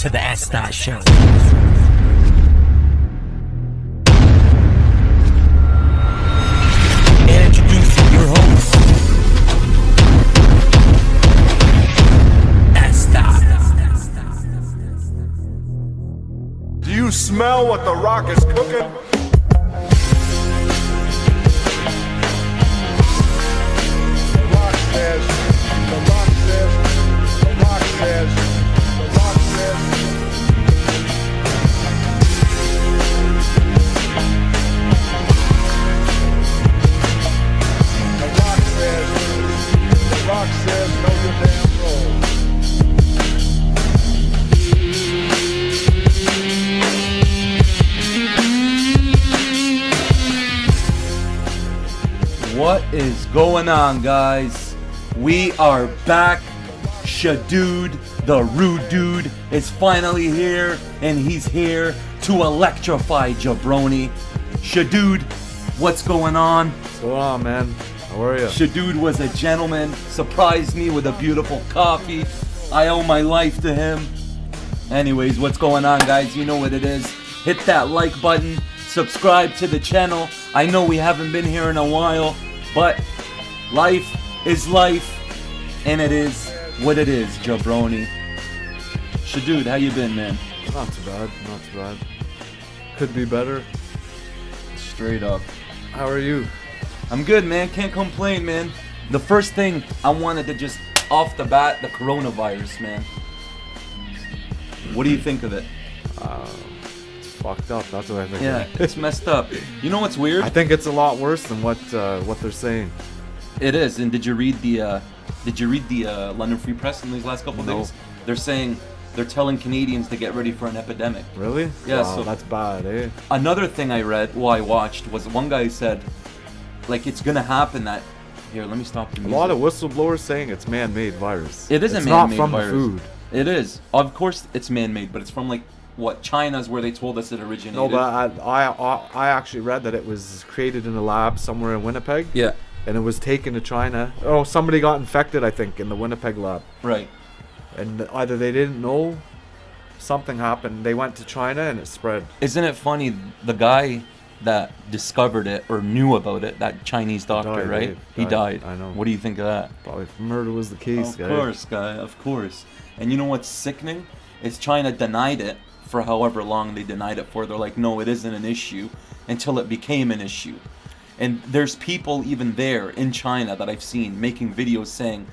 to the S.Dot Show. And introducing your host, S.Dot. Do you smell what the Rock is cooking? The Rock says, the Rock says, the Rock says, the Rock says. The Rock says, the Rock says, know your damn soul. What is going on, guys? We are back. ShaDude, the rude dude, is finally here, and he's here to electrify Jabroni. ShaDude, what's going on? What's going on, man? How are you? ShaDude was a gentleman, surprised me with a beautiful coffee. I owe my life to him. Anyways, what's going on, guys? You know what it is. Hit that like button, subscribe to the channel. I know we haven't been here in a while, but life is life, and it is what it is, Jabroni. ShaDude, how you been, man? Not too bad, not too bad. Could be better. Straight up. How are you? I'm good, man. Can't complain, man. The first thing I wanted to just, off the bat, the coronavirus, man. What do you think of it? It's fucked up, that's what I think. Yeah, it's messed up. You know what's weird? I think it's a lot worse than what they're saying. It is. And did you read the London Free Press in these last couple of No. days? They're saying they're telling Canadians to get ready for an epidemic. Really? Yeah, Wow, so that's bad, eh? another thing I read, I watched, was one guy said, like, it's gonna happen that. Here, let me stop the A music. lot of whistleblowers saying it's man-made virus. It is a it's man-made not from virus. the food. It is. Of course, it's man-made, but it's from like what? China's where they told us it originated. No, but I actually read that it was created in a lab somewhere in Winnipeg. Yeah. And it was taken to China. Oh, somebody got infected, I think, in the Winnipeg lab. Right. And either they didn't know, something happened. They went to China and it spread. Isn't it funny? The guy that discovered it or knew about it, that Chinese doctor, died, right? eh? He died. I know. What do you think of that? Probably murder was the case, Of guy. course, guy. Of course. And you know what's sickening? Is China denied it for however long they denied it for. They're like, no, it isn't an issue, until it became an issue. And there's people even there in China that I've seen making videos saying,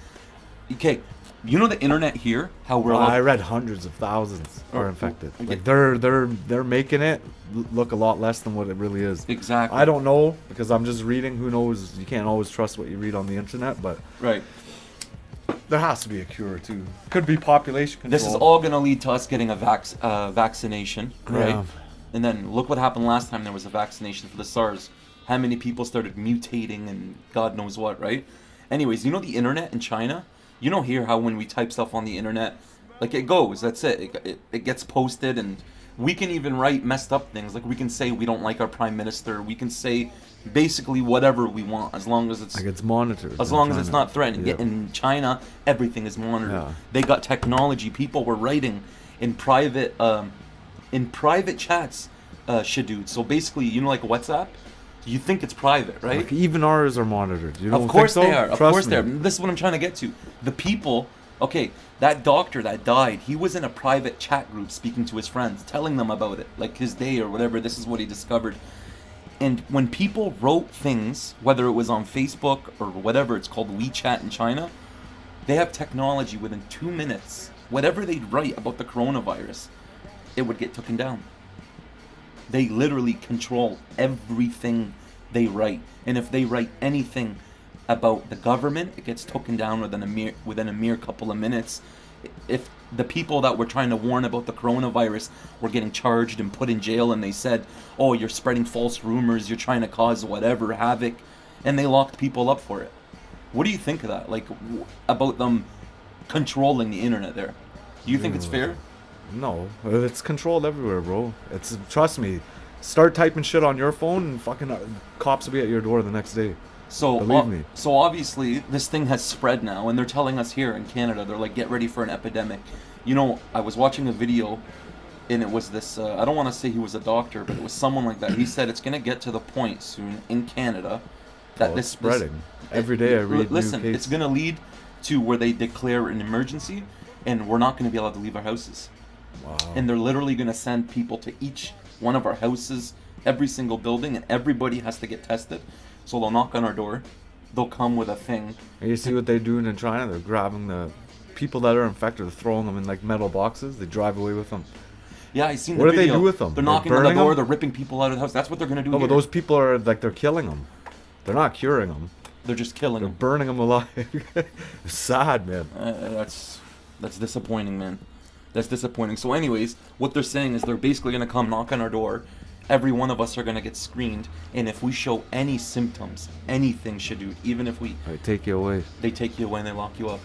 okay, you know the internet here, how we're I read hundreds of thousands are infected. okay. Like they're making it look a lot less than what it really is. Exactly. I don't know because I'm just reading. Who knows? You can't always trust what you read on the internet, but Right. there has to be a cure too. Could be population control. This is all going to lead to us getting a vaccination, right? Yeah. And then look what happened last time there was a vaccination for the SARS. How many people started mutating and God knows what, right? Anyways, you know the internet in China? You know here how when we type stuff on the internet, like it goes, that's it. It gets posted, and we can even write messed up things. Like we can say we don't like our prime minister. We can say basically whatever we want as long as it's... Like it's monitored. As in long as it's China. not threatening. Yeah. In China, everything is monitored. Yeah. They got technology. People were writing in private chats, ShaDude. So basically, you know, like WhatsApp, you think it's private, right? Like even ours are monitored. You don't Of course think so? they are. Of Trust course me. they are. This is what I'm trying to get to. The people. Okay, that doctor that died, he was in a private chat group speaking to his friends, telling them about it, like his day or whatever. This is what he discovered. And when people wrote things, whether it was on Facebook or whatever, it's called WeChat in China, they have technology within 2 minutes. Whatever they'd write about the coronavirus, it would get taken down. They literally control everything they write. And if they write anything about the government, it gets taken down within a mere couple of minutes. If the people that were trying to warn about the coronavirus were getting charged and put in jail, and they said, oh, you're spreading false rumors, you're trying to cause whatever havoc, and they locked people up for it. What do you think of that? Like, about them controlling the internet there? Do you think it's fair? No, it's controlled everywhere, bro. It's trust me. Start typing shit on your phone, and fucking cops will be at your door the next day. So Believe me. So obviously this thing has spread now, and they're telling us here in Canada, they're like, get ready for an epidemic. You know, I was watching a video, and it was this, I don't want to say he was a doctor, but it was someone like that. He said it's going to get to the point soon in Canada that It's spreading. Every day I read listen, new it's cases. going to lead to where they declare an emergency, and we're not going to be allowed to leave our houses. Wow. And they're literally going to send people to each one of our houses, every single building, and everybody has to get tested. So they'll knock on our door. They'll come with a thing. And you see what they're doing in China? They're grabbing the people that are infected, they're throwing them in like metal boxes. They drive away with them. Yeah, I seen the What do they video. do with them? They're They're knocking on the burning door. them? They're ripping people out of the house. That's what they're going to do No, here. but those people are like, they're killing them. They're not curing them. They're just killing They're them. burning them alive. It's sad, man. That's disappointing, man. That's disappointing. So anyways, what they're saying is they're basically going to come knock on our door. Every one of us are going to get screened. And if we show any symptoms, anything ShaDude, even if we... I take you away. They take you away and they lock you up.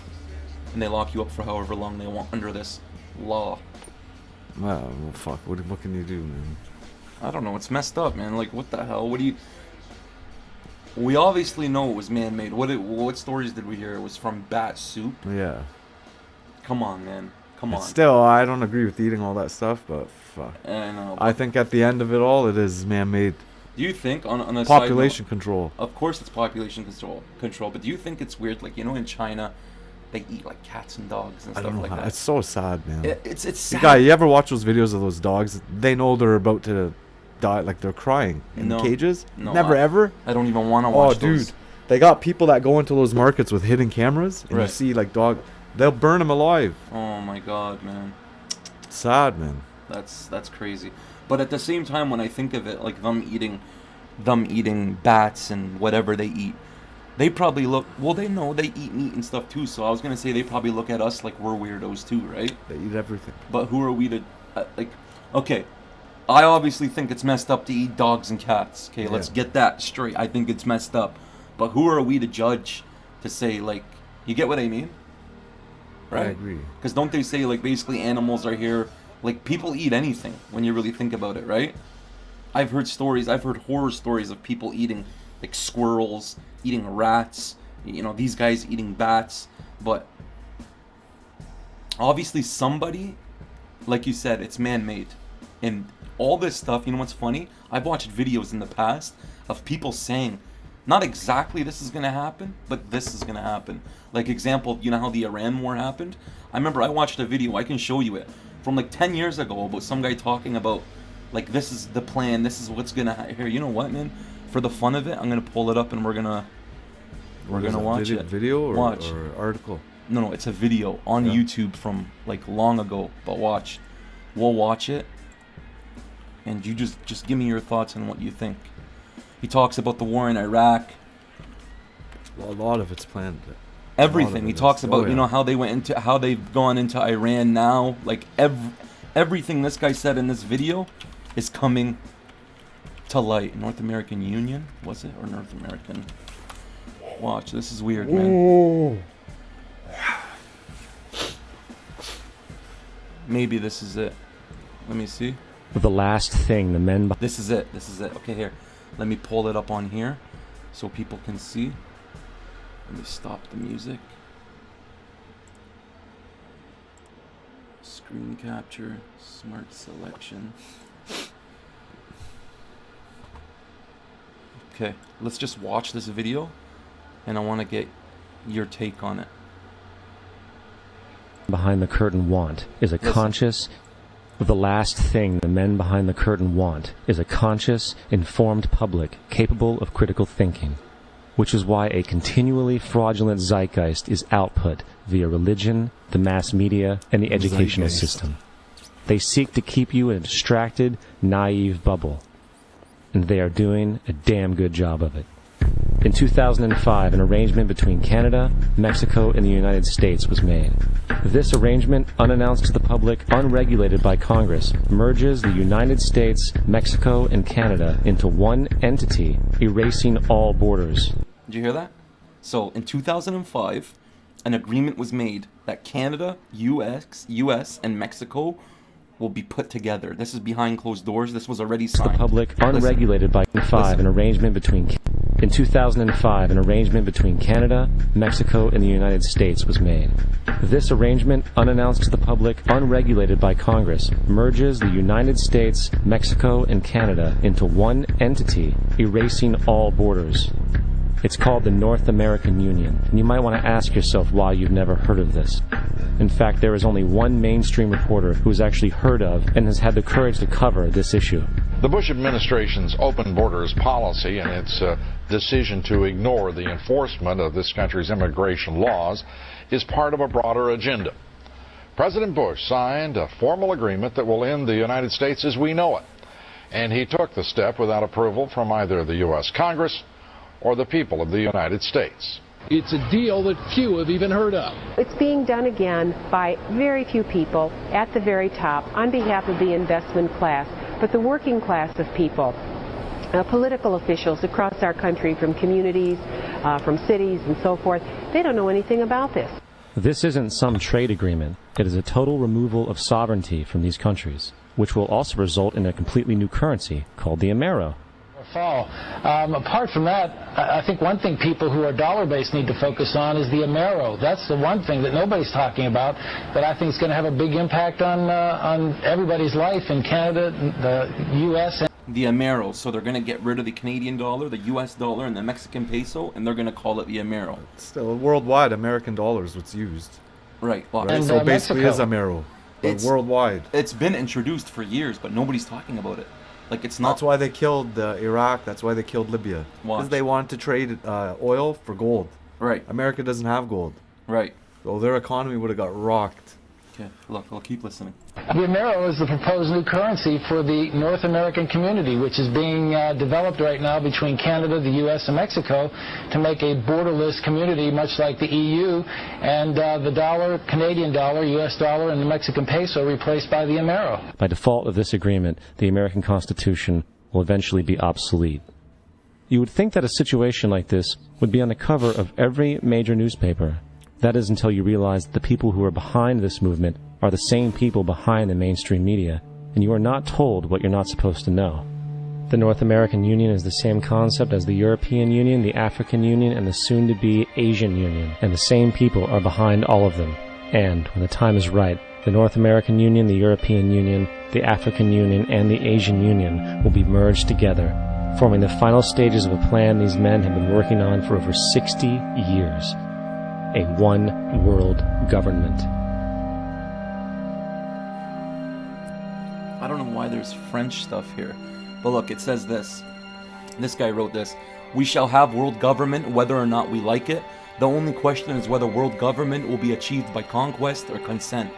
And they lock you up for however long they want under this law. Well, fuck. What can you do, man? I don't know. It's messed up, man. Like, what the hell? What do you... We obviously know it was man-made. What stories did we hear? It was from bat soup. Yeah. Come on, man. Come on. Still, I don't agree with eating all that stuff, but fuck. I know. I think at the end of it all, it is man-made. Do you think on a Population side control. note, of course it's population control, but do you think it's weird, like, you know, in China they eat like cats and dogs and I stuff don't know like how. that? It's so sad, man. It's You sad. guy, you ever watch those videos of those dogs? They know they're about to die, like they're crying in No. cages. No, Never ever. I don't even want to Oh, watch dude, those. they got people that go into those markets with hidden cameras, and you Right. see like they'll burn them alive. Oh my god, man. It's sad, man. That's crazy. But at the same time, when I think of it, like them eating bats and whatever they eat, they probably look, well, they know they eat meat and stuff too, so I was gonna say they probably look at us like we're weirdos too, right? They eat everything. But who are we to, like, okay, I obviously think it's messed up to eat dogs and cats. Okay, let's Yeah. get that straight. I think it's messed up. But who are we to judge, to say, like, you get what I mean? Right? I agree. Because don't they say, like, basically animals are here, like, people eat anything when you really think about it, right? I've heard horror stories of people eating, like, squirrels, eating rats, you know, these guys eating bats, but obviously somebody, like you said, it's man-made. And all this stuff, you know what's funny? I've watched videos in the past of people saying, not exactly this is going to happen, but this is going to happen. Like, example, you know how the Iran war happened? I remember I watched a video, I can show you it, from like 10 years ago about some guy talking about, like, this is the plan, this is what's going to happen. Here, you know what, man? For the fun of it, I'm going to pull it up and we're going to watch it. Video or, Watch. or article? No, it's a video on Yeah. YouTube from like long ago. But watch, we'll watch it, and you just give me your thoughts on what you think. He talks about the war in Iraq, Well, a lot of it's planned. everything. He it talks is. about Oh, you know yeah. how they've gone into Iran now. Like everything this guy said in this video is coming to light. North American Union, was it, or North American? Watch, this is weird, man. Maybe this is it. Let me see. The last thing the men This is it. This is it. Okay, here. Let me pull it up on here so people can see. Let me stop the music. Screen capture, smart selection. Okay, let's just watch this video, and I want to get your take on it. behind the curtain want is a Listen. conscious. The last thing the men behind the curtain want is a conscious, informed public capable of critical thinking, which is why a continually fraudulent zeitgeist is output via religion, the mass media, and the educational Zeitgeist. system. They seek to keep you in a distracted, naive bubble, and they are doing a damn good job of it. In 2005, an arrangement between Canada, Mexico, and the United States was made. This arrangement, unannounced to the public, unregulated by Congress, merges the United States, Mexico, and Canada into one entity, erasing all borders. Did you hear that? So in 2005, an agreement was made that Canada, US, and Mexico will be put together. This is behind closed doors. This was already The signed. public, Listen. unregulated by 5, an arrangement between In 2005, an arrangement between Canada, Mexico, and the United States was made. This arrangement, unannounced to the public, unregulated by Congress, merges the United States, Mexico, and Canada into one entity, erasing all borders. It's called the North American Union, and you might want to ask yourself why you've never heard of this. In fact, there is only one mainstream reporter who has actually heard of and has had the courage to cover this issue. The Bush administration's open borders policy and its decision to ignore the enforcement of this country's immigration laws is part of a broader agenda. President Bush signed a formal agreement that will end the United States as we know it, and he took the step without approval from either the U.S. Congress or the people of the United States. It's a deal that few have even heard of. It's being done again by very few people at the very top on behalf of the investment class, but the working class of people, political officials across our country, from communities, from cities and so forth, they don't know anything about this. This isn't some trade agreement. It is a total removal of sovereignty from these countries, which will also result in a completely new currency called the Amero. Fall. Apart from that, I think one thing people who are dollar-based need to focus on is the Amero. That's the one thing that nobody's talking about, but I think it's going to have a big impact on everybody's life in Canada, the U.S. The Amero. So they're going to get rid of the Canadian dollar, the U.S. dollar, and the Mexican peso, and they're going to call it the Amero. Still, worldwide, American dollar is what's used. Right. Well, Right? And, So basically, Mexico. is Amero, but It's- worldwide. it's been introduced for years, but nobody's talking about it. Like, it's not. That's why they killed Iraq. That's why they killed Libya. Watch. Because they wanted to trade oil for gold. Right. America doesn't have gold. Right. So their economy would have got rocked. Okay. Look, I'll keep listening. The Amero is the proposed new currency for the North American community, which is being developed right now between Canada, the U.S., and Mexico to make a borderless community, much like the EU, and the dollar, Canadian dollar, U.S. dollar, and the Mexican peso replaced by the Amero. By default of this agreement, the American Constitution will eventually be obsolete. You would think that a situation like this would be on the cover of every major newspaper. That is until you realize that the people who are behind this movement are the same people behind the mainstream media, and you are not told what you're not supposed to know. The North American Union is the same concept as the European Union, the African Union, and the soon-to-be Asian Union, and the same people are behind all of them. And, when the time is right, the North American Union, the European Union, the African Union, and the Asian Union will be merged together, forming the final stages of a plan these men have been working on for over 60 years. A one-world government. I don't know why there's French stuff here. But look, it says this. This guy wrote this. We shall have world government whether or not we like it. The only question is whether world government will be achieved by conquest or consent.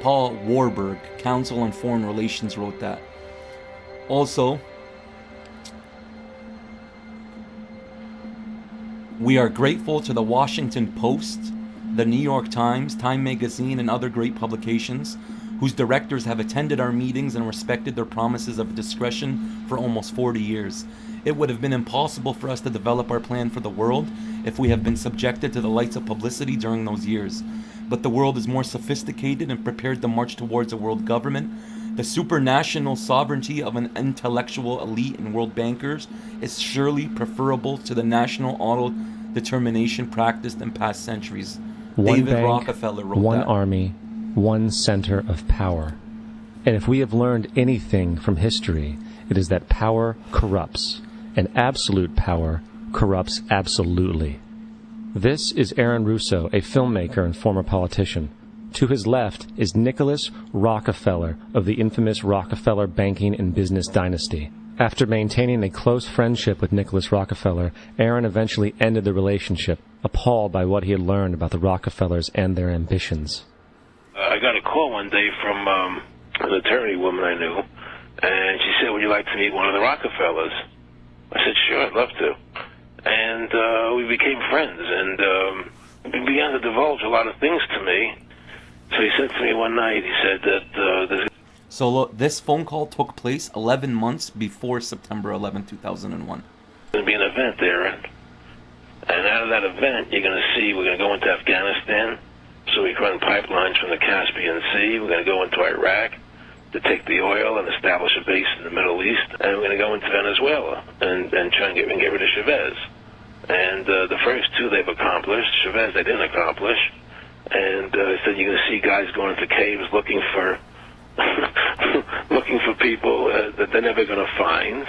Paul Warburg, Council on Foreign Relations, wrote that. Also, we are grateful to the Washington Post, the New York Times, Time Magazine, and other great publications, whose directors have attended our meetings and respected their promises of discretion for almost 40 years. It would have been impossible for us to develop our plan for the world if we have been subjected to the lights of publicity during those years. But the world is more sophisticated and prepared to march towards a world government. The supranational sovereignty of an intellectual elite and world bankers is surely preferable to the national auto-determination practiced in past centuries. One David bank, Rockefeller wrote one that. army, one center of power. And if we have learned anything from history, it is that power corrupts, and absolute power corrupts absolutely. This is Aaron Russo, a filmmaker and former politician. To his left is Nicholas Rockefeller of the infamous Rockefeller banking and business dynasty. After maintaining a close friendship with Nicholas Rockefeller, Aaron eventually ended the relationship, appalled by what he had learned about the Rockefellers and their ambitions. I got a call one day from an attorney woman I knew, and she said, would you like to meet one of the Rockefellers? I said, sure, I'd love to. And we became friends, and he began to divulge a lot of things to me. So he said to me one night, he said that there's... So look, this phone call took place 11 months before September 11, 2001. going to be an event there, and out of that event, you're going to see we're going to go into Afghanistan, so we can run pipelines from the Caspian Sea. We're going to go into Iraq. to take the oil and establish a base in the Middle East, and we're going to go into Venezuela and try and get rid of Chavez. And the first two they've accomplished. Chavez they didn't accomplish. And said you're going to see guys going into caves looking for looking for people that they're never going to find.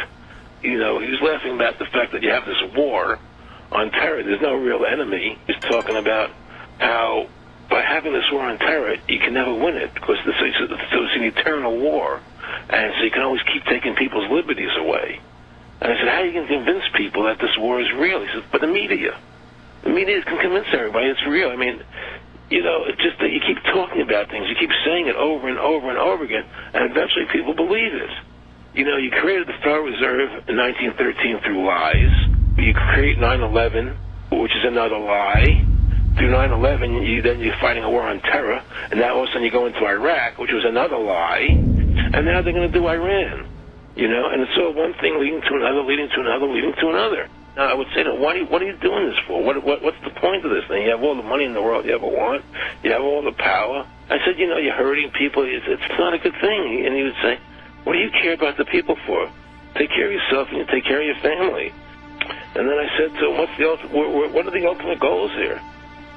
You know, he was laughing about the fact that you have this war on terror. There's no real enemy. He's talking about how by having this war on terror, you can never win it because so it's an eternal war, and so you can always keep taking people's liberties away. And I said, how are you going to convince people that this war is real? He said, but the media can convince everybody it's real. I mean, you know, it's just that you keep talking about things, you keep saying it over and over and over again, and eventually people believe it. You know, you created the Federal Reserve in 1913 through lies. You create 9/11, which is another lie. Through 9/11, then you're fighting a war on terror, and now all of a sudden you go into Iraq, which was another lie, and now they're going to do Iran. You know, and it's all one thing leading to another, leading to another, leading to another. Now, I would say to them, what are you doing this for? What's the point of this thing? You have all the money in the world you ever want. You have all the power. I said, you know, you're hurting people. It's not a good thing. And he would say, what do you care about the people for? Take care of yourself and you take care of your family. And then I said to him, what are the ultimate goals here?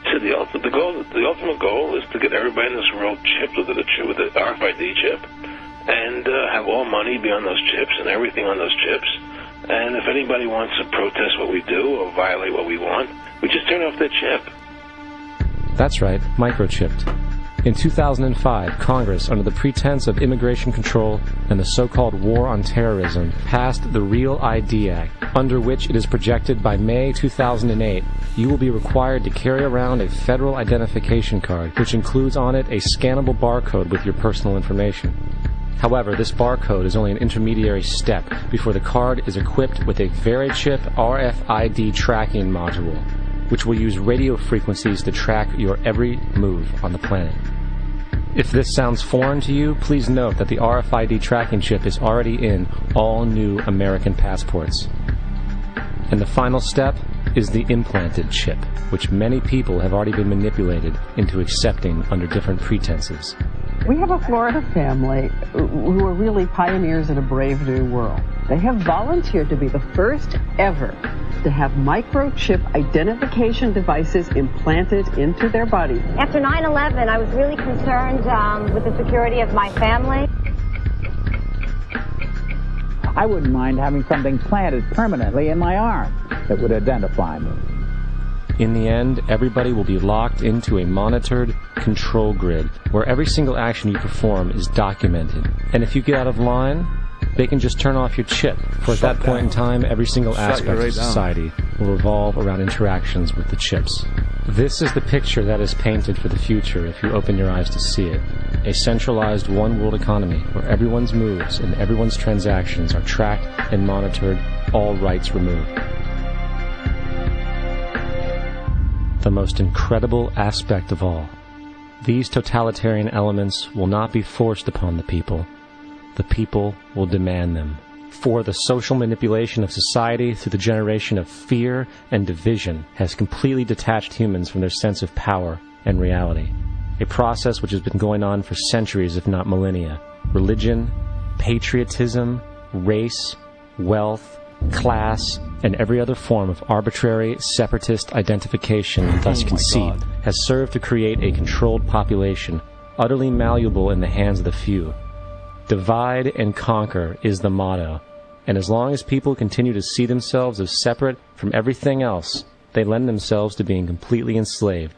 He said, the ultimate goal is to get everybody in this world chipped with the RFID chip and have all money be on those chips and everything on those chips. And if anybody wants to protest what we do or violate what we want, we just turn off their chip. That's right, microchipped. In 2005, Congress, under the pretense of immigration control and the so-called war on terrorism, passed the Real ID Act, under which it is projected by May 2008, you will be required to carry around a federal identification card, which includes on it a scannable barcode with your personal information. However, this barcode is only an intermediary step before the card is equipped with a VeriChip RFID tracking module, which will use radio frequencies to track your every move on the planet. If this sounds foreign to you, please note that the RFID tracking chip is already in all new American passports. And the final step is the implanted chip, which many people have already been manipulated into accepting under different pretenses. We have a Florida family who are really pioneers in a brave new world. They have volunteered to be the first ever to have microchip identification devices implanted into their body. After 9/11, I was really concerned with the security of my family. I wouldn't mind having something planted permanently in my arm that would identify me. In the end, everybody will be locked into a monitored control grid where every single action you perform is documented. And if you get out of line, they can just turn off your chip. For at that point in time, every single aspect of society will revolve around interactions with the chips. This is the picture that is painted for the future if you open your eyes to see it. A centralized one-world economy where everyone's moves and everyone's transactions are tracked and monitored, all rights removed. The most incredible aspect of all, these totalitarian elements will not be forced upon the people. The people will demand them. For the social manipulation of society through the generation of fear and division has completely detached humans from their sense of power and reality. A process which has been going on for centuries, if not millennia. Religion, patriotism, race, wealth, class, and every other form of arbitrary, separatist identification and thus conceit has served to create a controlled population, utterly malleable in the hands of the few. Divide and conquer is the motto, and as long as people continue to see themselves as separate from everything else, they lend themselves to being completely enslaved.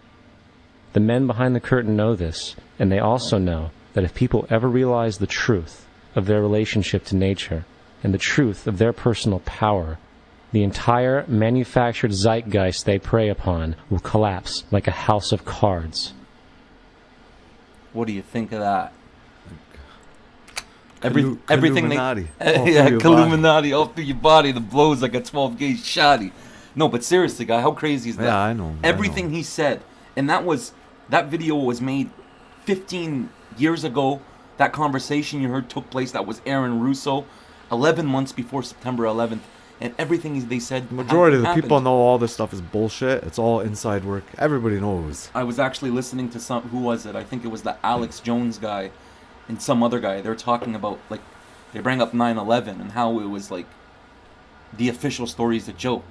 The men behind the curtain know this, and they also know that if people ever realize the truth of their relationship to nature, and the truth of their personal power, the entire manufactured zeitgeist they prey upon will collapse like a house of cards. What do you think of that? Everything Illuminati all through your body. The blows like a 12-gauge shotty. No, but seriously, guy, how crazy is that? Yeah, I know. Everything he said, and that video was made 15 years ago. That conversation you heard took place. That was Aaron Russo, 11 months before September 11th, and everything they said. The majority of the happened. people know all this stuff is bullshit. It's all inside work. Everybody knows. I was actually listening to who was it? I think it was the Alex Jones guy. and some other guy. They're talking about, like, they bring up 9/11 and how it was like the official story is a joke.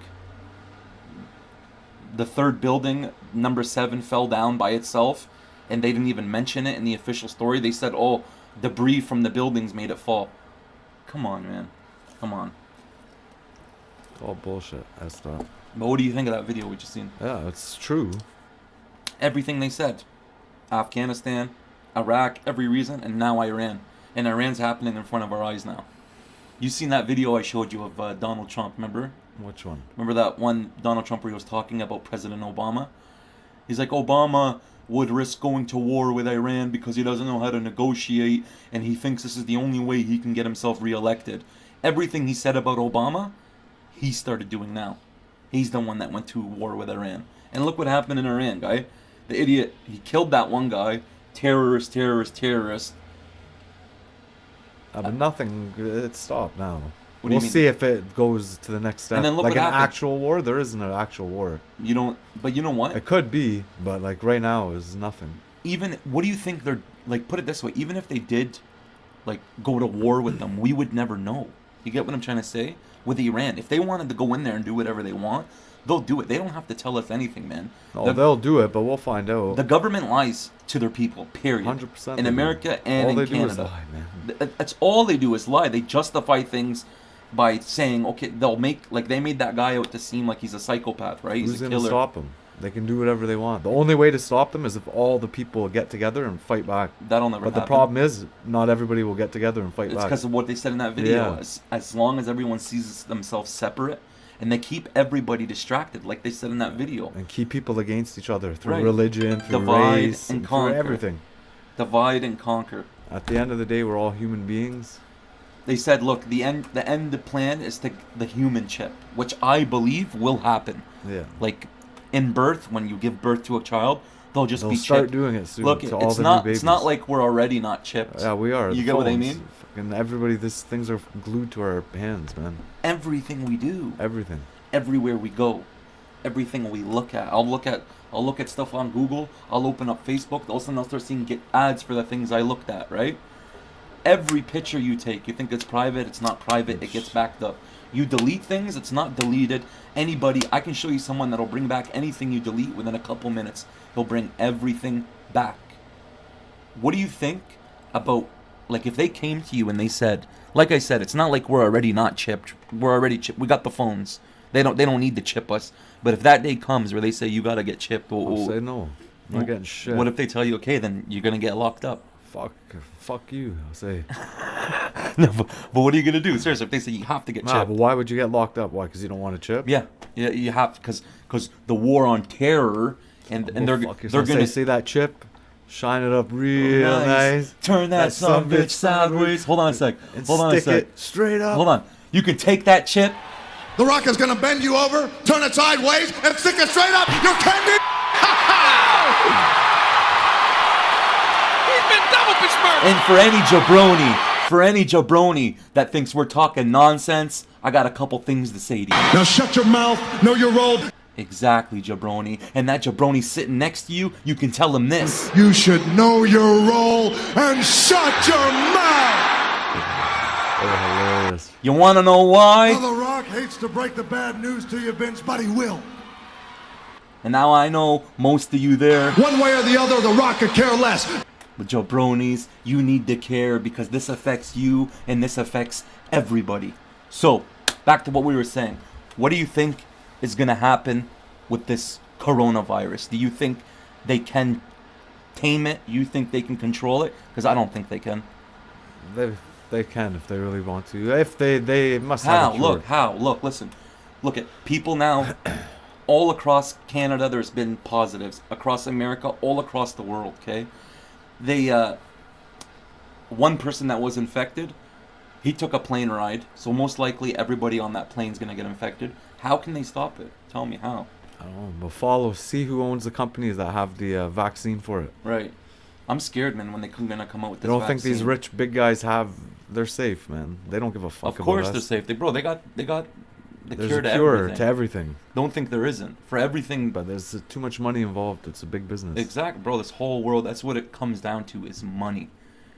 The third building, number 7, fell down by itself, and they didn't even mention it in the official story. They said, "Oh, debris from the buildings made it fall." Come on, man. Come on. It's all bullshit. That's stuff. But what do you think of that video we just seen? Yeah, it's true. Everything they said. Afghanistan, Iraq, every reason, and now Iran. And Iran's happening in front of our eyes now. You seen that video I showed you of Donald Trump, remember? Which one? Remember that one Donald Trump where he was talking about President Obama? He's like, Obama would risk going to war with Iran because he doesn't know how to negotiate, and he thinks this is the only way he can get himself reelected. Everything he said about Obama, he started doing now. He's the one that went to war with Iran. And look what happened in Iran, guy. The idiot, he killed that one guy. Terrorist. But nothing, it's stopped now. What do you We'll mean? see if it goes to the next step. And then look like what an happened. actual war, there isn't an actual war. But you know what? It could be, but like right now is nothing. Even, what do you think they're, like, put it this way, even if they did, like, go to war with them, we would never know. You get what I'm trying to say? With Iran, if they wanted to go in there and do whatever they want, they'll do it. They don't have to tell us anything, man. No, they'll do it, but we'll find out. The government lies to their people, period. 100%. In America and in Canada. All they do is lie, man. That's all they do is lie. They justify things by saying, okay, they'll make, like, they made that guy out to seem like he's a psychopath, right? He's Who's a going to killer. stop them? They can do whatever they want. The only way to stop them is if all the people get together and fight back. That'll never But happen. the problem is, not everybody will get together and fight It's back. because of what they said in that video. Yeah. As long as everyone sees themselves separate, and they keep everybody distracted, like they said in that video. And keep people against each other through Right. religion, through Divide race, and through conquer. everything. Divide and conquer. At the end of the day, we're all human beings. They said, look, the end plan is the human chip, which I believe will happen. Yeah. Like, in birth, when you give birth to a child, they'll just They'll be start chipped. doing it soon Look, to all it's the new not. babies. It's not like we're already not chipped. Yeah, we are. You The get what I phones. mean? Fucking everybody, things are glued to our hands, man. Everything we do. Everything. Everywhere we go. Everything we look at. I'll look at stuff on Google. I'll open up Facebook. All of a sudden I'll start seeing ads for the things I looked at, right? Every picture you take, you think it's private, it's not private, it gets backed up. You delete things, it's not deleted. Anybody, I can show you someone that'll bring back anything you delete within a couple minutes. He'll bring everything back. What do you think about, like, if they came to you and they said, like I said, it's not like we're already not chipped. We're already chipped. We got the phones. They don't need to chip us. But if that day comes where they say you gotta get chipped, I'll say no. I'm not getting shit. What if they tell you, okay, then you're gonna get locked up? Fuck you, I'll say. No, but what are you gonna do? Seriously, if they say you have to get chipped. But why would you get locked up? Why? Because you don't want to chip? Yeah, you have to, because the war on terror and they're gonna say that chip, shine it up real nice. Turn that son bitch sideways. Hold on a sec. Hold on a sec. It straight up. Hold on. You can take that chip. The Rock is gonna bend you over, turn it sideways, and stick it straight up your candy. He's been double besmirched. And for any jabroni that thinks we're talking nonsense, I got a couple things to say to you. Now shut your mouth, know your role. Exactly, jabroni. And that jabroni sitting next to you, you can tell him this. You should know your role and shut your mouth. Hilarious. You want to know why? Now, The Rock hates to break the bad news to you, Vince, but he will. And now I know most of you there. One way or the other, The Rock could care less. But jabronis, you need to care because this affects you and this affects everybody. So, back to what we were saying. What do you think is going to happen with this coronavirus? Do you think they can tame it? You think they can control it? Because I don't think they can. They can if they really want to. If they must How? have a cure. Look, listen. Look at people now all across Canada, there's been positives. Across America, all across the world, okay? One person that was infected, he took a plane ride, so most likely everybody on that plane is going to get infected. How can they stop it? Tell me how. I don't know, but see who owns the companies that have the vaccine for it. Right. I'm scared, man, when they're going to come out with this I don't vaccine. think these rich big guys they're safe, man. They don't give a fuck Of course about they're us. safe. They got the There's cure a to cure everything. to everything. Don't think there isn't. For everything. But there's too much money involved. It's a big business. Exactly, bro. This whole world, that's what it comes down to, is money.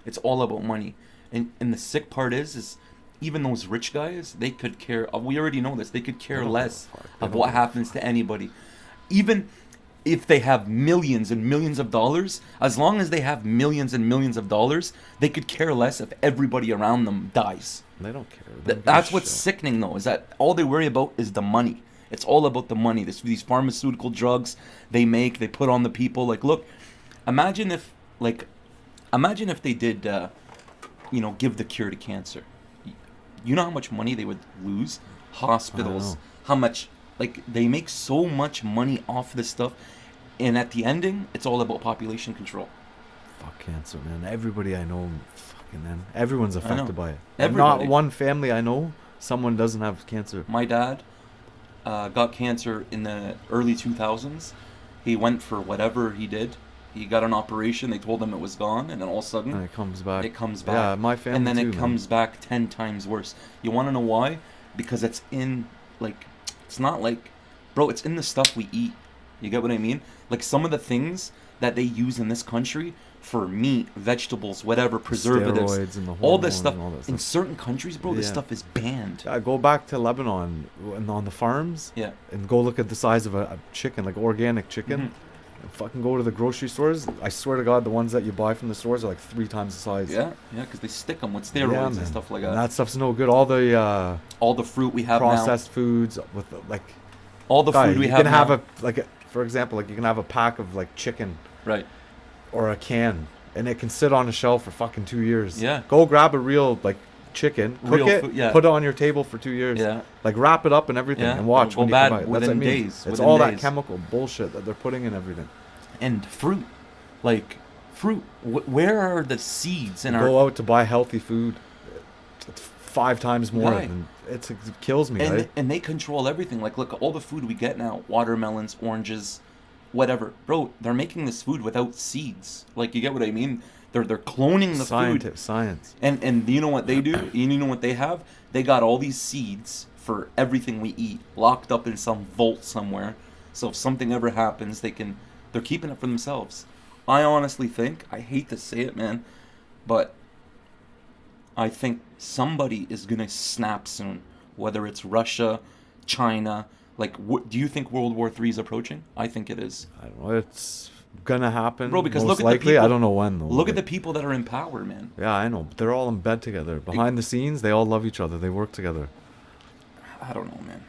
It's all about money. And the sick part is even those rich guys, they could care. We already know this. They could care less of what happens to anybody. Even if they have millions and millions of dollars, as long as they have millions and millions of dollars, they could care less if everybody around them dies. They don't care. That's what's sickening, though, is that all they worry about is the money. It's all about the money. These pharmaceutical drugs they make, they put on the people. Like, look, imagine if they did, give the cure to cancer. You know how much money they would lose? Hospitals, how much, they make so much money off this stuff. And at the ending, it's all about population control. Fuck cancer, man. Everybody I know, fucking man, everyone's affected by it. Everybody. Not one family I know, someone doesn't have cancer. My dad got cancer in the early 2000s. He went for whatever he did. He got an operation. They told him it was gone, and then all of a sudden, and it comes back. Yeah, my family and then too, it comes back 10 times worse. You want to know why? Because it's in, it's not bro, it's in the stuff we eat. You get what I mean? Like, some of the things that they use in this country for meat, vegetables, whatever, preservatives, steroids and the all this stuff. and all that stuff. In certain countries, bro, this stuff is banned. I go back to Lebanon and on the farms. Yeah. And go look at the size of a chicken, like organic chicken. Mm-hmm. And fucking go to the grocery stores. I swear to God, the ones that you buy from the stores are like 3 times the size. Yeah, because they stick them with steroids and stuff like that. And that stuff's no good. All the fruit we have processed now. foods with all the food we have now. You can have for example, you can have a pack of chicken. Right. Or a can, and it can sit on a shelf for fucking 2 years. Yeah. Go grab a real chicken, cook Real it, food, yeah. put it on your table for 2 years. Yeah. Wrap it up and everything, Yeah. and watch It'll when go you come bad back. That's within what I mean. days, It's within all that days. chemical bullshit that they're putting in everything. And fruit, fruit. Where are the seeds in Go out to buy healthy food. It's 5 times more. Right. Than, it kills me. And, right? and they control everything. Look, all the food we get now, watermelons, oranges, whatever. Bro, they're making this food without seeds. You get what I mean? They're cloning the food. Science. And you know what they do? You know what they have? They got all these seeds for everything we eat locked up in some vault somewhere. So if something ever happens, they're keeping it for themselves. I honestly think, I hate to say it, man, but I think somebody is going to snap soon. Whether it's Russia, China. Do you think World War III is approaching? I think it is. I don't know. It's gonna happen. Bro, because most look at likely. the people, I don't know when though. Look at the people that are in power, man. Yeah, I know. They're all in bed together. Behind the scenes, they all love each other. They work together. I don't know, man.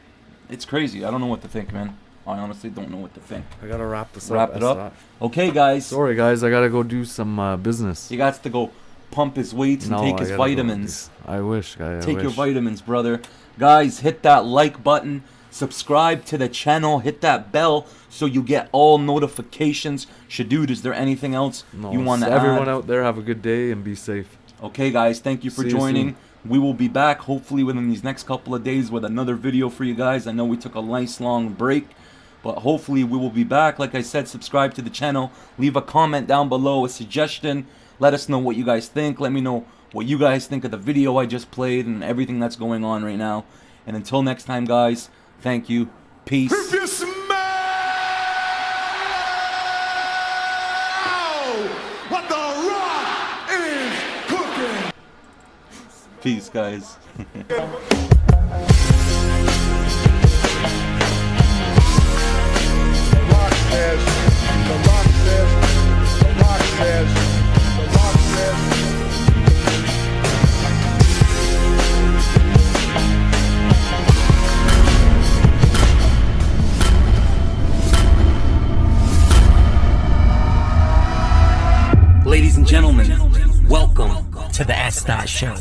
It's crazy. I don't know what to think, man. I honestly don't know what to think. I gotta wrap this Wrap it up. Okay, guys. Sorry, guys. I gotta go do some business. He got to go pump his weights and take his vitamins. I wish, guys. Take your vitamins, brother. Guys, hit that like button. Subscribe to the channel. Hit that bell so you get all notifications. ShaDude, is there anything else you want to add? Everyone out there, have a good day and be safe. Okay, guys. Thank you for joining. We will be back hopefully within these next couple of days with another video for you guys. I know we took a nice long break, but hopefully we will be back. Like I said, subscribe to the channel. Leave a comment down below, a suggestion. Let us know what you guys think. Let me know what you guys think of the video I just played and everything that's going on right now. And until next time, guys, thank you. Peace. If you smell what the rock is cooking. Peace, guys. Ladies and gentlemen, welcome to the S.Show.